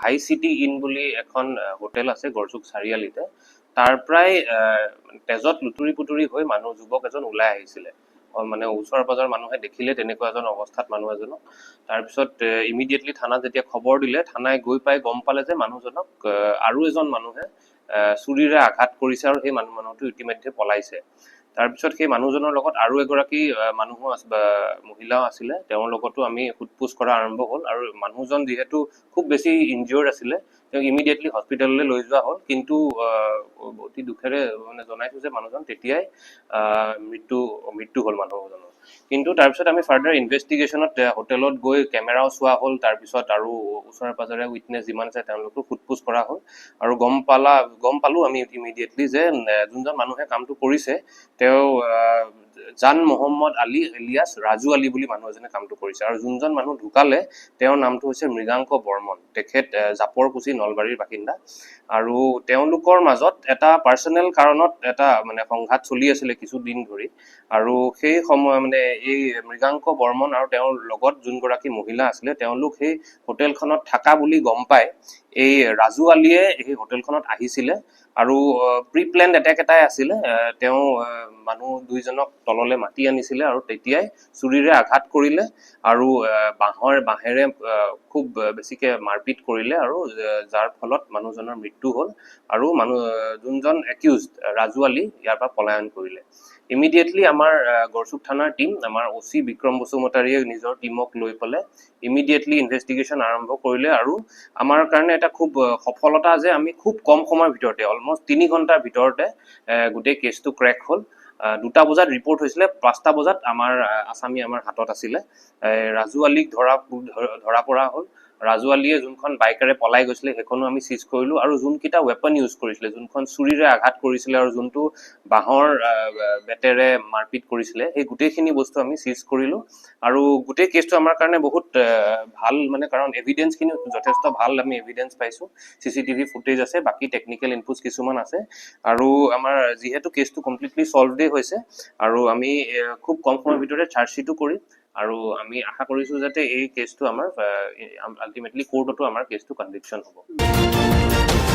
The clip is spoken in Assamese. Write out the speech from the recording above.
হাই সিটি ইন বুলি এখন হোটেল আছে গড়চুক চাৰিআলিতে তাৰ প্ৰায় তেজত লুতুৰি পুতুৰি হৈ মানুহ যুৱক এজন ওলাই আহিছিলে মানে ওচৰ পাজৰ মানুহে দেখিলে তেনেকুৱা এজন অৱস্থাত মানুহ এজনক তাৰপিছত ইমিডিয়েটলি থানাত যেতিয়া খবৰ দিলে থানাই গৈ পাই গম পালে যে মানুহজনক আৰু এজন মানুহে চুৰিৰে আঘাত কৰিছে আৰু সেই মানুহটো ইতিমধ্যে পলাইছে তাৰপিছত সেই মানুহজনৰ লগত আৰু এগৰাকী মানুহো মহিলাও আছিলে তেওঁৰ লগতো আমি সোধপোছ কৰা আৰম্ভ হ'ল আৰু মানুহজন যিহেতু খুব বেছি ইনজিয়ৰ্ড আছিলে তেওঁক ইমিডিয়েটলি হস্পিটেললৈ লৈ যোৱা হ'ল কিন্তু অতি দুখেৰে মানে জনাইছো যে মানুহজন তেতিয়াই মৃত্যু হ'ল মানুহজনৰ কিন্তু তাৰপিছত আমি ফাৰ্ডাৰ ইনভেষ্টিগেশ্যনত হোটেলত গৈ কেমেৰাও চোৱা হ'ল তাৰপিছত আৰু ওচৰে পাজৰে উইটনেছ যিমান আছে তেওঁলোকক সোধপোছ কৰা হ'ল আৰু গম পালো আমি ইমিডিয়েটলি যে যোনজন মানুহে কামটো কৰিছে তেওঁ জান মহম্মদ আলী এলিয়াছ ৰাজু আলী বুলি মানুহ এজনে কামটো কৰিছে আৰু যোনজন মানুহ ঢুকালে তেওঁৰ নামটো হৈছে মৃগাংক বৰ্মন তেখেত জাপৰকুছি নলবাৰীৰ বাসিন্দা আৰু তেওঁলোকৰ মাজত এটা পাৰ্চনেল কাৰণত এটা মানে সংঘাত চলি আছিলে কিছুদিন ধৰি আৰু সেই সময় মানে এই মৃগাংক বৰ্মন আৰু তেওঁৰ লগত যোনগৰাকী মহিলা আছিলে তেওঁলোক সেই হোটেলখনত থাকা বুলি গম পাই এই ৰাজু আলীয়ে এই হোটেলখনত আহিছিলে আৰু প্ৰি প্লেন এটেক এটাই আছিলে তেওঁ মানুহ দুইজনক তললে মাতি আনিছিলে আৰু তেতিয়াই চুৰিৰে আঘাত কৰিলে আৰু বাঁহেৰে খুব বেছিকে মাৰপিট কৰিলে আৰু যাৰ ফলত মানুহজনৰ মৃত্যু হ'ল আৰু যোনজন একিউজড ৰাজু আলী ইয়াৰ পৰা পলায়ন কৰিলে ইমিডিয়েটলি আমাৰ গড়চুক থানাৰ টিম আমাৰ ওচি বিক্ৰম বসুমতাৰীয়ে নিজৰ টিমক লৈ পেলাই ইমিডিয়েটলি ইনভেষ্টিগেশ্যন আৰম্ভ কৰিলে আৰু আমাৰ কাৰণে এটা খুব সফলতা যে আমি খুব কম সময়ৰ ভিতৰতে অলমষ্ট 3 ঘণ্টাৰ ভিতৰতে গোটেই কেছটো ক্ৰেক হ'ল 2টা বজাত ৰিপৰ্ট হৈছিলে 5টা বজাত আমাৰ আসামী আমাৰ হাতত আছিলে ৰাজু আলীক ধৰা পৰা হ'ল ৰাজু আলীয়ে যোনখন বাইকেৰে পলাই গৈছিলে সেইখনো আমি সিজ কৰিলো আৰু যোনকিটা ওয়েপন ইউজ কৰিছিলে যোনখন চুৰিৰে আঘাত কৰিছিলে আৰু যোনটো বাহৰ বেটেৰে মাৰপিট কৰিছিলে এই গোটেইখিনি বস্তু আমি সিজ কৰিলো আৰু গোটেই কেছটো আমাৰ কাৰণে বহুত ভাল মানে কাৰণ এভিডেন্স খিনি যথেষ্ট ভাল আমি এভিডেন্স পাইছো সিসিটিভি ফুটেজ আছে বাকি টেকনিক্যাল ইনপুটস কিছুমান আছে আৰু আমাৰ যেহেতু কেছটো কমপ্লিটলি সলভড হৈছে আৰু আমি খুব কম সময়ৰ ভিতৰতে চাৰ্জশিটও কৰিম আৰু আমি আশা কৰিছো যাতে এই কেছটো আমাৰ আলটিমেটলি কোৰ্টতো আমাৰ কেছটো কনভিকশন হ'ব